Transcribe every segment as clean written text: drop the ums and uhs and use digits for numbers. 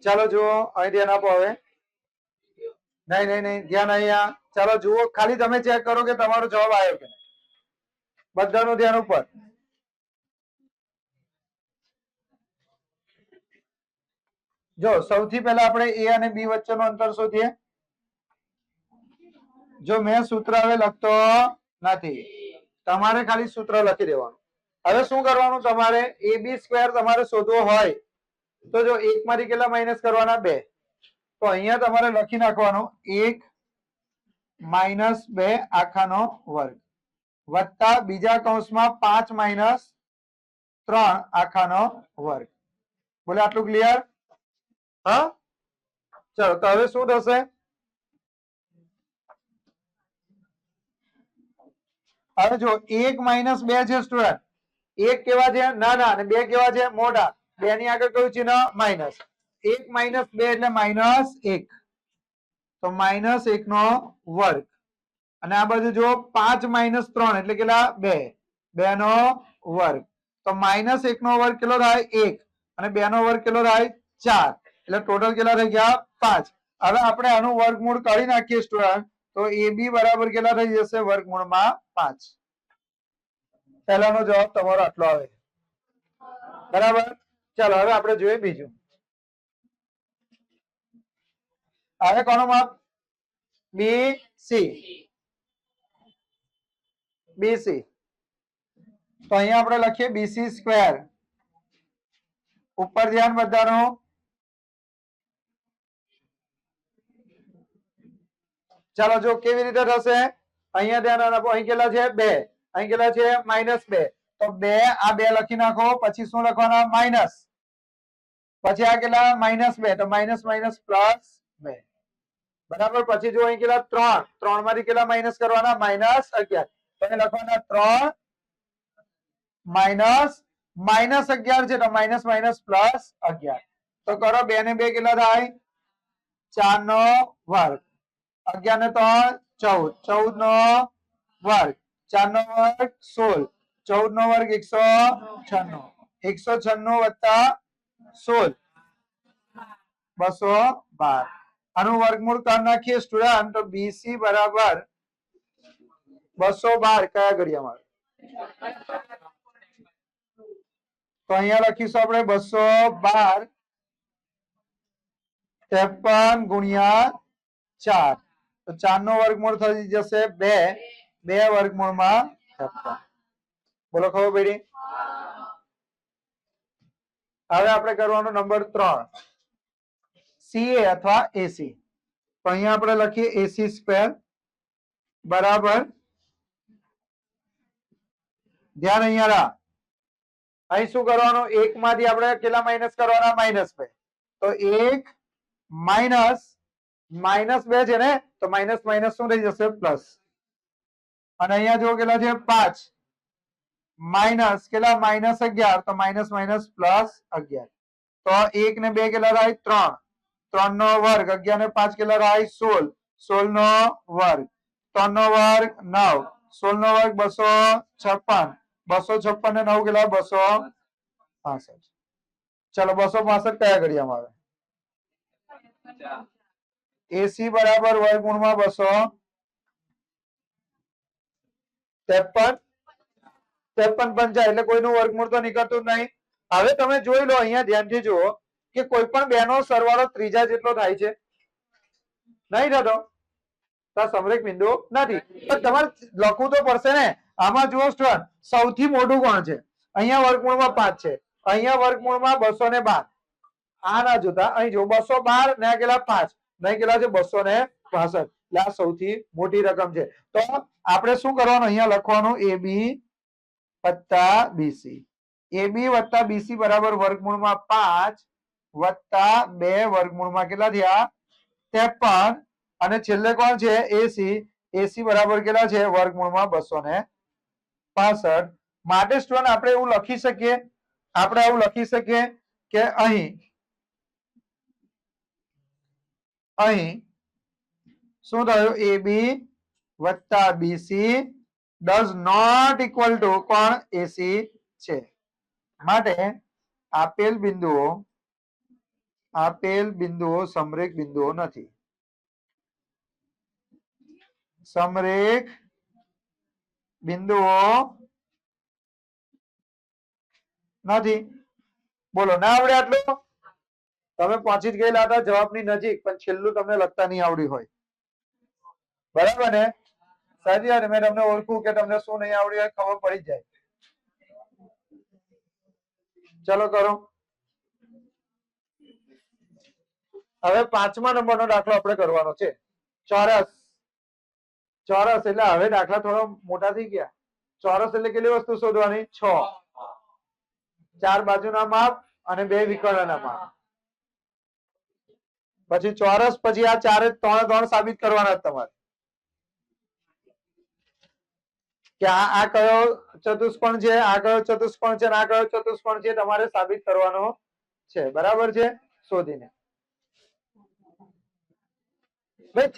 ચાલો જુઓ, અહીં ધ્યાન આપો હવે. નહીં નહીં નહીં, ધ્યાન અહીંયા. ચાલો જુઓ, ખાલી તમે ચેક કરો કે તમારો જવાબ આવ્યો કે બધાનું ધ્યાન ઉપર. જો સૌથી પહેલા આપણે એ અને બી વચ્ચેનો અંતર શોધીએ. જો મેં સૂત્ર હવે લખતો નથી, તમારે ખાલી સૂત્ર લખી દેવાનું. હવે શું કરવાનું, તમારે એ બી સ્ક્વેર તમારે શોધવો હોય તો જો 1 માંથી કેટલા માઇનસ કરવાના? 2. તો અહીંયા તમારે લખી નાખવાનું 1 માઇનસ 2 આખાનો વર્ગ વત્તા બીજા કૌંસમાં 5 માઇનસ 3 આખાનો વર્ગ. બોલે આટલું ક્લિયર? હા, ચલો તો હવે શું થશે? હવે જો 1 માઇનસ 2 છે સ્ટુડન્ટ, 1 કેવા છે નાના અને 2 કેવા છે મોટા. 2 ની આગળ કયું ચિહ્ન? માઇનસ. 1 માઇનસ 2 એટલે માઇનસ 1, તો માઇનસ 1 નો વર્ગ. અને આ બાજુ જો 5 માઇનસ 3 એટલે કેટલા? 2, 2 નો વર્ગ. તો માઇનસ 1 નો વર્ગ કેટલો થાય? 1, અને 2 નો વર્ગ કેટલો થાય? 4. એટલે ટોટલ કેટલા થઈ ગયા? 5. હવે આપણે આનું વર્ગમૂળ કાઢી નાખીએ સ્ટુડન્ટ, તો એ બી બરાબર કેટલા થઈ જશે? વર્ગમૂળમાં 5. પહેલાનો જવાબ તમારો આટલો આવે. બરાબર. ચાલો હવે આપણે જોઈએ બીજું. હવે કોનો માપ? B C. બીસી. તો અહીંયા આપણે લખીએ બીસી સ્ક્વેર. ઉપર ધ્યાન બધાનું. ચાલો જો કેવી રીતે થશે. અહીંયા ધ્યાન આપો. અહીં કેટલા છે? 2. અહીં કેટલા છે? -2. તો 2 આ 2 લખી નાખો. પછી શું લખવાના? માઇનસ. પછી આ કેટલા? -2. તો માઇનસ માઇનસ પ્લસ 2. બરાબર. પછી જો અહીં કેટલા? 3. 3 માંથી કેટલા માઇનસ કરવાના? -11. તો અહીં લખવાના 3 માઇનસ -11 છે, તો માઇનસ માઇનસ પ્લસ 11. તો કરો 2 ને 2 કેટલા થાય? 4 નો વર્ગ. 11 ને 3 14, 14 નો વર્ગ. 4 નો વર્ગ 16, 14 નો વર્ગ 196, 196 વત્તા 16 212. આનું વર્ગમૂળ કરી નાખીએ સ્ટુડન્ટ, તો બીસી બરાબર 212 કયા ઘડિયામાં? તો અહીંયા લખીશું આપણે 212 53 ગુણ્યા 4. તો 4 નો વર્ગમૂળ થઈ જશે 2, 2 વર્ગમૂળમાં 53. બોલો ખબર પડી? હવે આપણે કરવાનું નંબર 3, સીએ અથવા એસી. તો અહીંયા આપણે લખીએ એસી સ્ક્વેર બરાબર. ધ્યાન અહીંયા રાખ. અહીં શું કરવાનું? 1 માંથી આપણે કેટલા માઇનસ કરવાના? -2. તો 1 માઇનસ -2 છે ને, તો માઇનસ માઇનસ શું થઈ જશે? પ્લસ. અને અહીંયા જો કેટલા છે? 5 માઇનસ કેટલા? -11. તો માઇનસ માઇનસ પ્લસ 11. તો 1 ને 2 કેટલા થાય? 3. 3 નો વર્ગ. 11 ને 5 કેટલા થાય? 16. 16 નો વર્ગ. 3 નો વર્ગ 9. 16 નો વર્ગ 256. 256 ને 9 કેટલા? 265. ચલો 265 કયા ઘડિયામાં આવે? એસી બરાબર વર્ગમૂળમાં 253. 53 50 એટલે કોઈનું વર્ગમૂળ તો નીકળતું જ નહીં. હવે તમે જોઈ લો, અહીંયા ધ્યાનથી જુઓ કે કોઈ પણ બે નો સરવાળો ત્રીજા જેટલો થાય છે? નહીં થતો. તો સમરેખ બિંદુ નથી. પણ તમારે લખવું તો પડશે ને. આમાં જુઓ સ્ટુડન્ટ, સૌથી મોટું કોણ છે? અહીંયા વર્ગમૂળમાં 5 છે, અહીંયા વર્ગમૂળમાં 212. આ ના જોતા, અહીં જો 212 ને કેટલા? 5. નહીં કેટલા છે? 265. એટલે આ સૌથી મોટી રકમ છે. તો આપણે શું કરવાનું? અહીંયા લખવાનું એ બી વત્તા બીસી. એ બી વત્તા બીસી બરાબર વર્ગમૂળમાં 5 વત્તા 2 વર્ગમૂળમાં કેટલા થયા? 53. અને છેલ્લે કોણ છે? એસી. એસી બરાબર કેટલા છે? વર્ગમૂળમાં 265. માટે સ્ટુડન્ટ આપણે એવું લખી શકીએ, આપણે આવું લખી શકીએ કે અહીં શું થયું? એ બી વત્તા BC does not equal to કોણ? એસી છે. માટે આપેલ બિંદુઓ આપેલ બિંદુઓ સમરેખ બિંદુઓ નથી. સમરેખ બિંદુઓ નથી. બોલો ના આવડે આટલું? તમે પહોંચી જ ગયેલા હતા જવાબની નજીક, પણ છેલ્લું તમને લખતા નહીં આવડ્યું હોય. બરાબર ને? સાચી વાત. મેં તમને ઓળખું કે તમને શું નહીં આવડ્યું હોય ખબર પડી જ જાય. ચલો કરો. હવે 5મા નંબરનો દાખલો આપણે કરવાનો છે. ચોરસ. ચોરસ એટલે હવે દાખલા થોડો મોટા થઈ ગયા. ચોરસ એટલે કેટલી વસ્તુ શોધવાની? 6. 4 બાજુના માપ અને 2 વિકર્ણના માપ. પછી ચોરસ, પછી આ ચારે ત્રણ સાબિત કરવાના તમારે કે આ કયો ચતુષ્કોણ છે, આ કયો ચતુષ્કોણ છે, આ કયો ચતુષ્કોણ છે, તમારે સાબિત કરવાનો છે. બરાબર છે? શોધીને ભાઈ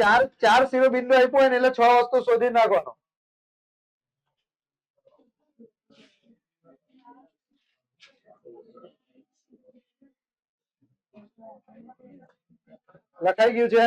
ચાર શિરોબિંદુ આપ્યું હોય ને એટલે 6 વસ્તુ શોધી નાખવાનો. લખાઈ ગયું છે?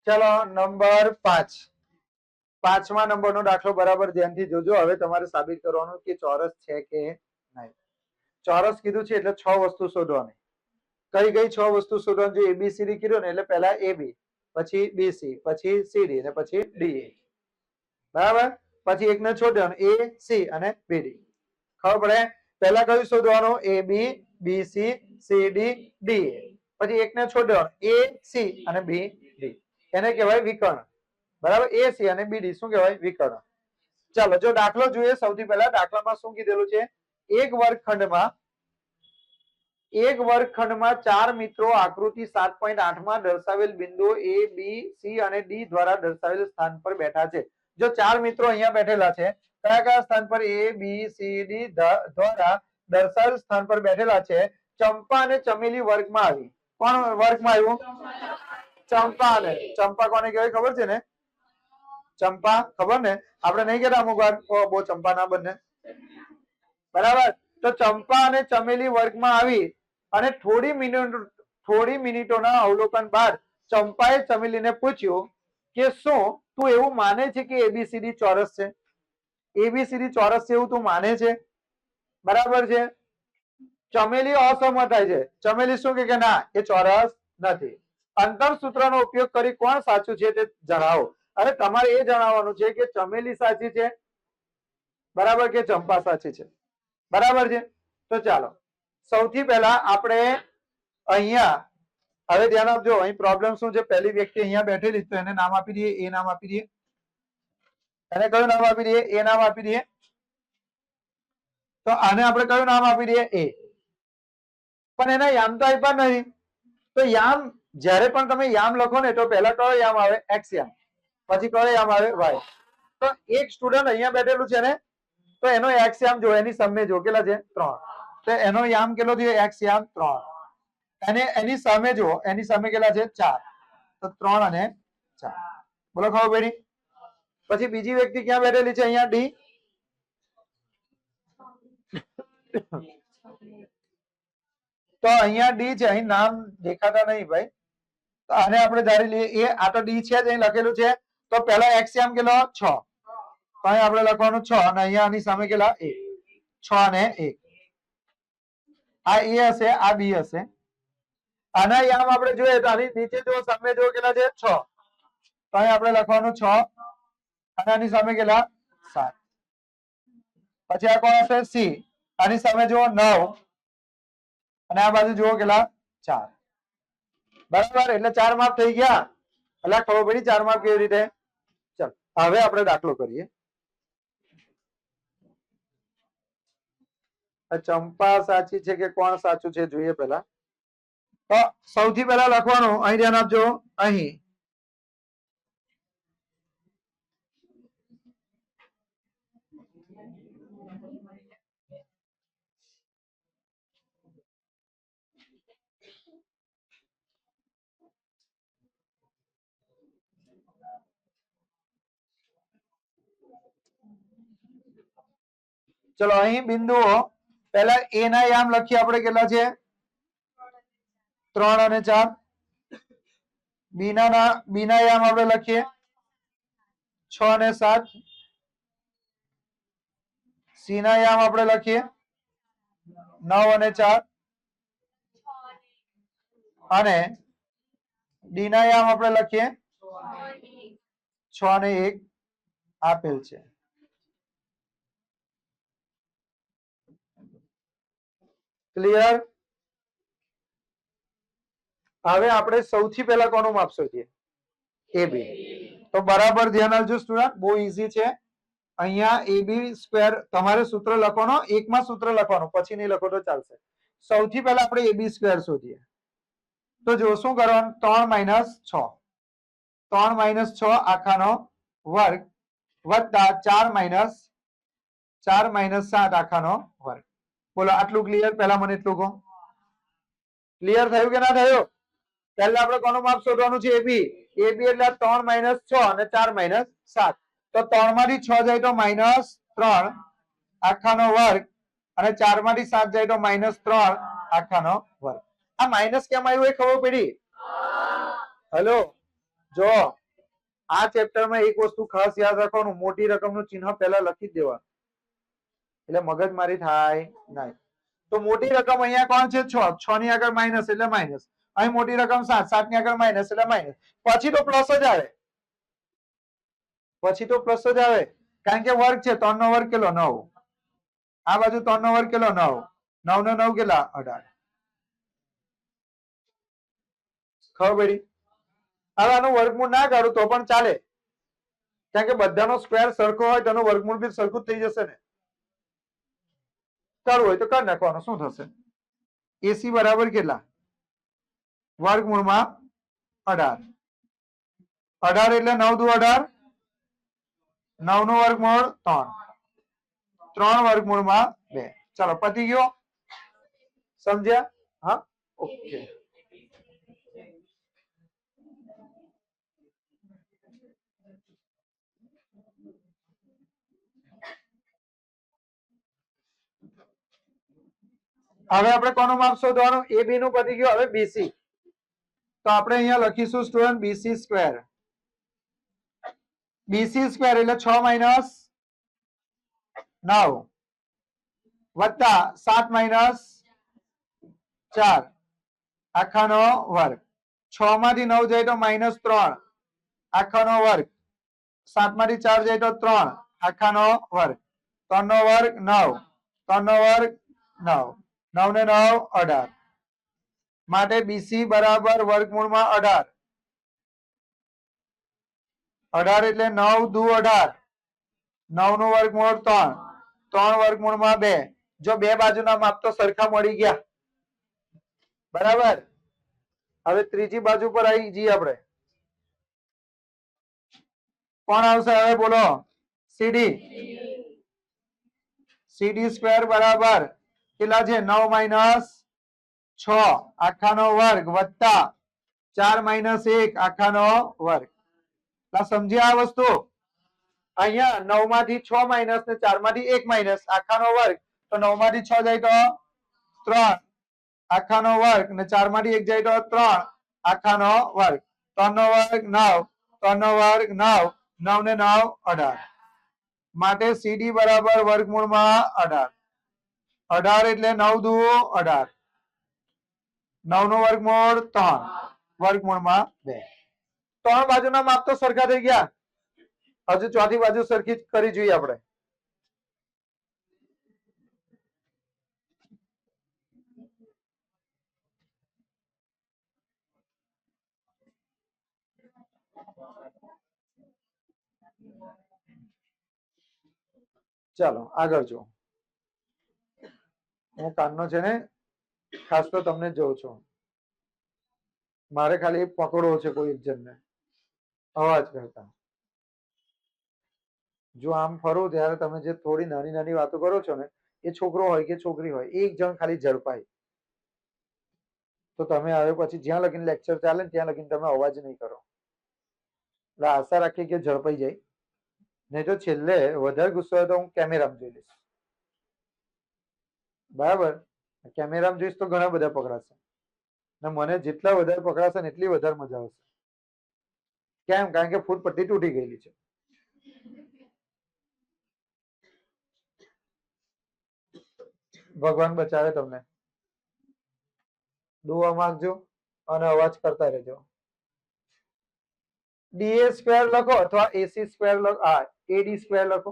ચલો નંબર 5. 5મા નંબરનો દાખલો બરાબર ધ્યાનથી જોજો. હવે તમારે સાબિત કરવાનું કે ચોરસ છે કે નહીં. ચોરસ કીધું છે એટલે 6 વસ્તુ શોધવાની. કઈ કઈ 6 વસ્તુ શોધવાની? જો એબીસીડી કીધું ને એટલે પહેલા એબી, પછી બીસી, પછી સીડી ને પછી ડી. બરાબર? પછી એકને છોડવાનું એ સી અને બીડી. ખબર પડે? પહેલા કયું શોધવાનું? એબી, બીસી, સીડી, ડી. પછી એકને છોડવાનું એ સી અને બી ડી. એને કહેવાય વિકર્ણ. બરાબર? એ સી અને બીડી શું કહેવાય? વિકર્ણ. ચાલો જો દાખલો જોઈએ. સૌથી પહેલા દાખલામાં શું કીધેલું છે? એક વર્ગખંડમાં 4 મિત્રો આકૃતિ 7.8 માં દર્શાવેલ બિંદુઓ એ બી સી અને ડી દ્વારા દર્શાવેલ સ્થાન પર બેઠા છે. જો 4 મિત્રો અહીંયા બેઠેલા છે, કયા કયા સ્થાન પર? એ બી સી ડી દ્વારા દર્શાવેલ સ્થાન પર બેઠેલા છે. ચંપા અને ચમેલી વર્ગમાં આવી. કોણ વર્ગમાં આવ્યું? ચંપા. અને ચંપા કોને કહેવાય ખબર છે ને? ચંપા ખબર ને? આપણે નહીં કહેતા અમુક વાર બહુ ચંપા ના બને. બરાબર? તો ચંપા અને ચમેલી વર્ગમાં આવી અને થોડી મિનિટોના અવલોકન બાદ ચંપાએ ચમેલીને પૂછ્યું કે શું તું એવું માને છે કે એબીસીડી ચોરસ છે? એબીસીડી ચોરસ છે એવું તું માને છે? બરાબર છે? ચમેલી અસહમત થાય છે. ચમેલી શું કે ના, એ ચોરસ નથી. અંતર સૂત્રનો ઉપયોગ કરી કોણ સાચું છે તે જણાવો. અરે તમારે એ જણાવવાનું છે કે ચમેલી સાચી છે, બરાબર, કે ચંપા સાચી છે. બરાબર છે? તો ચાલો સૌથી પહેલા આપણે અહીંયા હવે ધ્યાન આપજો. અહીં પ્રોબ્લેમ શું છે? પહેલી વ્યક્તિ અહીંયા બેઠેલી તો એને નામ આપી દઈએ. એ નામ આપી દઈએ. એને કયું નામ આપી દઈએ? એ નામ આપી દઈએ. તો આને આપણે કયું નામ આપી દઈએ? એ. પણ એના યામ તો આપ્યા નહીં. તો યામ જ્યારે પણ તમે યામ લખો ને તો પહેલા કયો યામ આવે? એક્સ યામ. પછી કયો યામ આવે? વાય. તો એક સ્ટુડન્ટ અહીંયા બેઠેલું છે ને, તો એનો એક્સ યામ જો, એની સામે જો કેટલા છે? 3. તો એનો યામ કેટલો થયો? એક્સ યામ 3. અને એની સામે જો, એની સામે કેટલા છે? 4. તો 3 અને 4. બોલો ખબર પડી? પછી બીજી વ્યક્તિ ક્યાં બેઠેલી છે? અહીંયા ડી. તો અહીંયા ડી છે. અહીં નામ દેખાતા નહીં ભાઈ. તો આને આપણે ધારી લઈએ એ. આ તો ડી છે જ, અહીં લખેલું છે. તો પહેલા એક્સ યામ કેટલો? 6. તો અહીં આપણે લખવાનું 6 અને અહીંયા આની સામે કેટલા? 1. 6 અને 1. આ એ હશે, આ બી હશે. આના યામ આપણે જોઈએ તો આની નીચે જો, સામે જો કેટલા છે? 6. તો અહીં આપણે લખવાનું 6 અને આની સામે કેટલા? 7. પછી આ કોણ હશે? સી. આની સામે જુઓ 9 અને આ બાજુ જુઓ કેટલા? 4. બરાબર, એટલે 4 માપ થઈ ગયા. એટલે ખબર પડી 4 માપ કેવી રીતે. ચાલ હવે આપણે દાખલો કરીએ. ચંપા સાચી છે કે કોણ સાચું છે જોઈએ પેલા. તો સૌથી પહેલા લખવાનું, અહીં ધ્યાન આપજો, અહીં ચલો અહીં બિંદુઓ પહેલા એ ના યામ લખીએ આપણે કેટલા છે 3 અને 4. બી ના યામ આપણે લખીએ 6 અને 7. સી ના યામ આપણે લખીએ 9 અને 4. અને ડી ના યામ આપણે લખીએ 6 અને 1 આપેલ છે. ક્લિયર. હવે આપણે સૌથી પહેલા કોનું માપ શોધીએ એ બી. તો બરાબર ધ્યાન આપજો સ્ટુડન્ટ, બહુ ઈઝી છે. અહીંયા એ બી સ્ક્વેર તમારે સૂત્ર લખવાનો, એકમાં સૂત્ર લખવાનું, પછી નહીં લખો તો ચાલશે. સૌથી પહેલા આપણે એ બી સ્ક્વેર શોધીએ. તો જો શું કરવાનું, 3 માઇનસ 6, 3 માઇનસ 6 આખાનો વર્ગ વત્તા 4 માઇનસ 7 આખાનો વર્ગ. બોલો આટલું ક્લિયર. પહેલા મને એટલું કહો, ક્લિયર થયું કે ના થયું. પહેલા આપણે કોનું માપ શોધવાનું છે એબી. એબી એટલે 3 માઇનસ 6 અને 4 માઇનસ 7. તો 3 માંથી 6 જાય તો માઇનસ 3 આખાનો વર્ગ અને 4 માંથી 7 જાય તો માઇનસ 3 આખાનો વર્ગ. આ માઇનસ કેમ આવ્યું એ ખબર પડી. હેલો, જો આ ચેપ્ટરમાં એક વસ્તુ ખાસ યાદ રાખવાનું, મોટી રકમનું ચિહ્ન પહેલા લખી જ દેવાનું, એટલે મગજમારી થાય નહીં. તો મોટી રકમ અહીંયા કોણ છે 6, 6 ની આગળ માઇનસ એટલે માઇનસ. અહીં મોટી રકમ 7, 7 ની આગળ માઇનસ એટલે માઇનસ. પછી તો પ્લસ જ આવે, પછી તો પ્લસ જ આવે, કારણ કે વર્ગ છે. 3 નો વર્ગ કેટલો 9, આ બાજુ 3 નો વર્ગ કેટલો 9, 9 નો 9 કેટલા 18. ખબર પડી. હવે આનું વર્ગમૂળ ના કાઢું તો પણ ચાલે, કારણ કે બધાનો સ્ક્વેર સરખો હોય તો એનું વર્ગમૂળ બી સરખું જ થઈ જશે ને. કરવું હોય તો કરી નાખવાનું, શું થશે. એસી બરાબર કેટલા વર્ગમૂળમાં 18. 18 એટલે 9 દુ 18, 9 નું વર્ગમૂળ 3, 3 વર્ગમૂળમાં 2. ચાલો પતી ગયો. સમજ્યા? હા, ઓકે. હવે આપણે કોનું માપ શોધવાનું, એ બી નું પતી ગયું. હવે બીસી. તો આપણે અહીંયા લખીશું student BC square. BC square એટલે 6 માઇનસ 9 વત્તા 7 માઇનસ 4 આખાનો વર્ગ. 6 માંથી 9 જાય તો માઇનસ 3 આખાનો વર્ગ. 7 માંથી 4 જાય તો 3 આખાનો વર્ગ. 3 નો વર્ગ 9, 3 નો વર્ગ 9, 9 ને 9 18. માટે બીસી બરાબર વર્ગમૂળમાં 18. 18 એટલે 9 દુ 18, 9 નું વર્ગમૂળ 3, 3 વર્ગમૂળમાં 2. જો બે બાજુના માપ તો સરખા મળી ગયા. બરાબર. હવે ત્રીજી બાજુ પર આવી જઈએ આપણે. કોણ આવશે હવે બોલો. સીડી. સીડી સ્ક્વેર બરાબર કેટલા છે 9 માઇનસ 6 આખાનો વર્ગ વત્તા 4 માઇનસ 1 આખાનો વર્ગ. સમજ્યા આ વસ્તુ. અહીંયા 9 માંથી 6 માઇનસ ને 4 માંથી 1 માઇનસ આખાનો વર્ગ. તો 9 માંથી 6 જાય તો 3 આખાનો વર્ગ ને 4 માંથી 1 જાય તો 3 આખાનો વર્ગ. 3 નો વર્ગ 9, 3 નો વર્ગ 9, 9 ને 9 18. માટે સીડી બરાબર વર્ગમૂળમાં 18. 18 એટલે 9 દુ 18, 9 નું વર્ગમૂળ 3, વર્ગમૂળમાં 2. 3 બાજુના માપ તો સરખા થઈ ગયા. હજુ ચોથી બાજુ સરખી કરી જોઈએ આપણે. ચાલો આગળ જો, હું કાનનો છે ને ખાસ તો તમને જોઉં છું, મારે ખાલી પકડવો છે કોઈ એક જણને અવાજ કરતા. જો આમ ફરો ત્યારે તમે જે થોડી નાની નાની વાતો કરો છો ને, એ છોકરો હોય કે છોકરી હોય, એક જણ ખાલી ઝડપાય તો તમે હવે પછી જ્યાં લગીને લેક્ચર ચાલે ને ત્યાં લગીને તમે અવાજ નહીં કરો. એટલે આશા રાખી કે ઝડપાઈ જાય, નહીં તો છેલ્લે વધારે ગુસ્સો હોય તો હું કેમેરામાં જોઈ લઈશ. બરાબર, કેમેરામાં જોઈશ તો ઘણા બધા પકડાશે, ને મને જેટલા વધારે પકડાશે ને એટલી વધારે મજા આવશે. કેમ? કારણ કે ફૂટ પટ્ટી તૂટી ગયેલી છે. ભગવાન બચાવે તમને. દુઆ માંગજો અને અવાજ કરતા રહેજો. ડીએ સ્ક્વેર લખો અથવા એસી સ્ક્વેર લખો, એડી સ્ક્વેર લખો.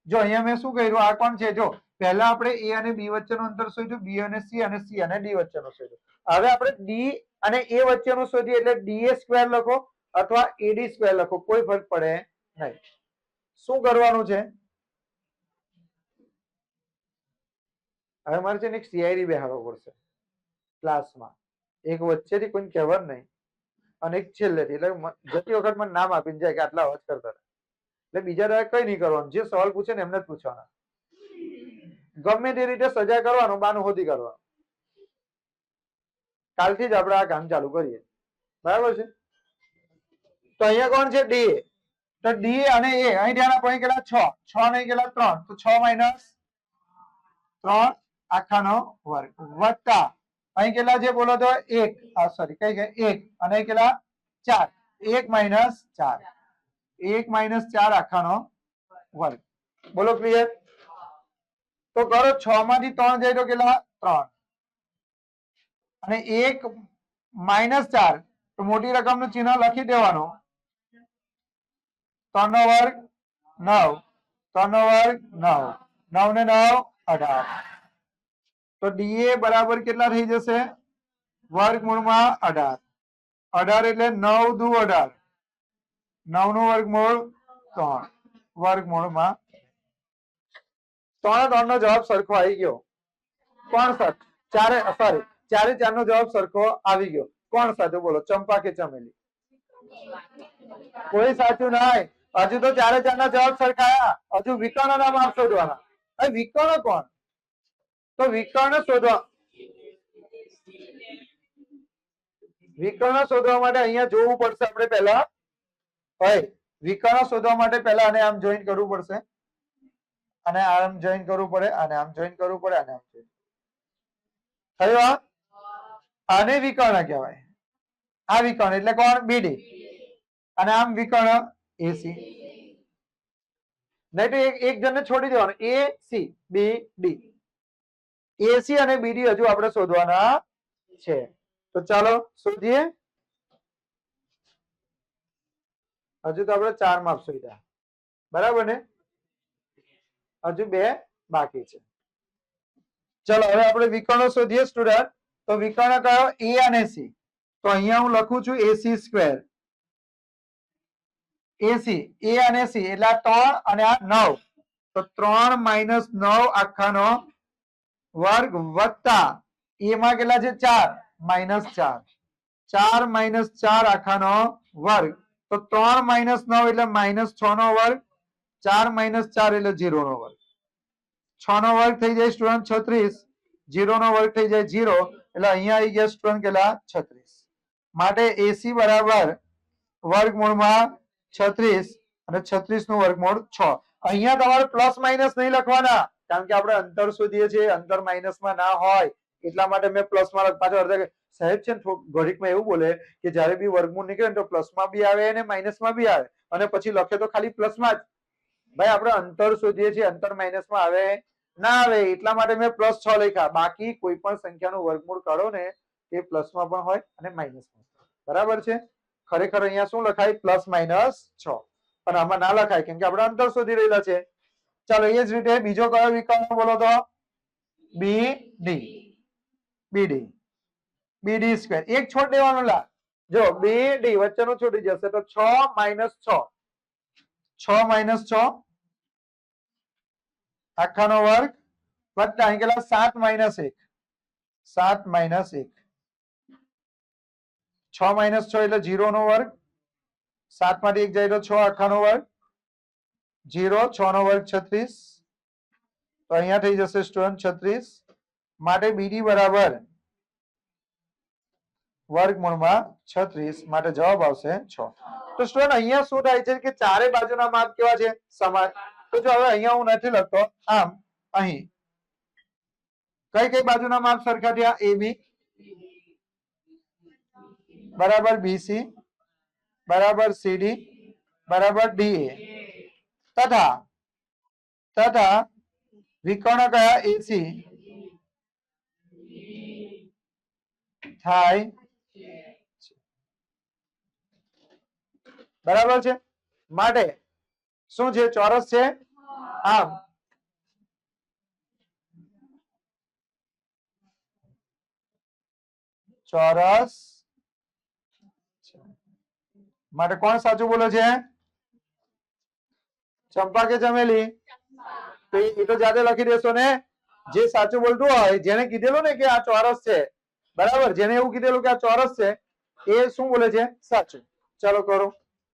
જો અહીંયા મેં શું કર્યું, આ કોણ છે? જો પહેલા આપણે એ અને બી વચ્ચેનું અંતર શોધ્યું, બી અને સી અને ડી વચ્ચેનું શોધ્યું. હવે આપણે ડી અને એ વચ્ચેનું શોધીએ એટલે ડીએ સ્ક્વેર લખો અથવા એડી સ્ક્વેર લખો, કોઈ ફરક પડે નહીં. શું કરવાનું છે? હવે મારે છે ને એક સીઆઈડી બેહાડવો પડશે ક્લાસમાં, એક વચ્ચેથી કોઈને કહેવાનું નહીં અને એક છેલ્લેથી. એટલે જતી વખત મને નામ આપીને જાય કે આટલા અવાજ કરતા હતા. એટલે બીજા દાડે કઈ નહીં કરવાનું, જે સવાલ પૂછે ને એમને જ પૂછવાના. ગમે તે રીતે સજા કરવાનું, બાનું હોધી કરવાનું. કાલથી જ આપણે આ કામ ચાલુ કરીએ, બરાબર છે? તો અહીંયા કોણ છે? ડી. તો ડી અને એ અહીં ધ્યાન આપો, અહીં કેટલા? 6 નહીં કેટલા? 3. તો 6 માઇનસ 3 આખાનો વર્ગ વત્તા અહીં કેટલા છે બોલો તો? 1. સોરી, કઈ ગયા? 1. અને અહીં કેટલા? 4. 1 માઇનસ 4. 1 માઇનસ 4 આખાનો વર્ગ. બોલો ક્લિયર? તો કરો, 6 માંથી 3 જાય તો કેટલા? 3. અને 1 માઇનસ 4 તો મોટી રકમનું ચિહ્ન લખી દેવાનું. 3 નો વર્ગ 9, 3 નો વર્ગ 9, 9 ને 9 18. તો ડીએ બરાબર કેટલા થઈ જશે? વર્ગમૂળમાં 18. 18 એટલે 9 દુ 18, 9 નું વર્ગમૂળ 3, વર્ગમૂળમાં 3 નો જવાબ સરખો આવી ગયો. કોણ સાચું? ચારે ચાર નો જવાબ સરખો આવી ગયો. કોણ સાચું બોલો? ચંપા કે ચમેલી? કોઈ સાચું નહીં. હજુ તો ચારે ના જવાબ સરખાયા. હજુ વિકર્ણ ના માપ શોધવાના. હવે વિકર્ણ કોણ? તો વિકર્ણ શોધવા માટે અહીંયા જોવું પડશે આપણે પહેલા. વિકર્ણ શોધવા માટે પહેલા આને આમ જોઈન કરવું પડશે, અને આમ જોઈન કરવું પડે, અને આમ જોઈન કરવું પડે, અને આમ જોઈન. થયું? આને વિકર્ણ કહેવાય. આ વિકર્ણ એટલે કોણ? બીડી. અને આમ વિકર્ણ એસી. નહીં તો એક જણને છોડી દેવાનું. A C B D. એસી અને બીડી હજુ આપણે શોધવાના છે. તો ચાલો શોધીએ. હજુ તો આપણે 4 માપ શોધ્યા, બરાબર ને? હજુ 2 બાકી છે. ચલો હવે આપણે વિકર્ણો શોધીએ સ્ટુડન્ટ. તો વિકર્ણ કયો? એ અને સી. તો અહીંયા હું લખું છું એસી સ્ક્વેર. એસી, એ અને સી એટલે 3 અને આ 9. તો 3 માઇનસ 9 આખાનો વર્ગ વત્તા એમાં કેટલા છે? 4 માઇનસ 4. 4 માઇનસ 4 આખાનો વર્ગ. તો 3 માઇનસ 9 એટલે માઇનસ 6 નો વર્ગ. 4 માઇનસ 4 એટલે 0 નો વર્ગ. 6 નો વર્ગ થઈ જાય સ્ટુડન્ટ 36. 0 નો વર્ગ થઈ જાય 0. એટલે અહીંયા આવી ગયા સ્ટુડન્ટ કેટલા? 36. માટે એસી બરાબર વર્ગમૂળમાં 36 અને 36 નું વર્ગમૂળ 6. અહીંયા તમારે પ્લસ માઇનસ નહીં લખવાના, કારણ કે આપણે અંતર શોધીએ છીએ, અંતર માઇનસમાં ના હોય એટલા માટે મેં પ્લસમાં પાછો અર્ધ સાહેબ છે ને ઘડીકમાં એવું બોલે કે જ્યારે બી વર્ગમૂળ નીકળે ને તો પ્લસમાં બી આવે અને માઇનસમાં બી આવે, અને પછી લખે તો ખાલી પ્લસમાં જ. ભાઈ આપણે અંતર શોધીએ છીએ, અંતર માઇનસમાં આવે ના આવે એટલા માટે મેં +6 લખ્યા. બાકી કોઈ પણ સંખ્યાનું વર્ગમૂળ કાઢો ને તે પ્લસમાં પણ હોય અને માઇનસમાં. બરાબર છે? ખરેખર અહીંયા શું લખાય? +-6. પણ આમાં ના લખાય કેમ કે આપણે અંતર શોધી રહેલા છે. ચાલો એ જ રીતે બીજો કયો વિકર્ણ બોલો તો? બીડી. બીડી. બીડી સ્ક્વેર. એક છોડ દેવાનો લા. જો BD વચ્ચેનું છૂટી જશે તો 6 - 6 6 - 6 આખાનો વર્ગ વત્તા અહીં કેટલા 7 - 1 7 - 1 6 - 6 એટલે 0 નો વર્ગ 7 માંથી 1 જાય તો 6 આખાનો વર્ગ 0 6 નો વર્ગ 36 તો અહીંયા થઈ જશે સ્ટુડન્ટ 36 માટે BD બરાબર વર્ગમૂળમાં 36 માટે જવાબ આવશે 6 તો સ્ટુડન્ટ અહીંયા શું થાય છે કે ચારે બાજુના માપ કેવા છે સમાન તો જો હવે અહીંયા હું નથી લખતો આમ અહીં કઈ કઈ બાજુના માપ સરખા થયા AB બરાબર BC બરાબર CD બરાબર DA તથા વિકર્ણ કયા AC થાય બરાબર છે માટે શું છે ચોરસ છે આમ ચોરસ માટે કોણ સાચું બોલે છે ચંપા કે ચમેલી તો એ તો જાતે લખી દેશો ને જે સાચું બોલતું હોય જેને કીધેલું ને કે આ ચોરસ છે બરાબર જેને એવું કીધેલું કે આ ચોરસ છે એ શું બોલે છે સાચું ચાલો કરો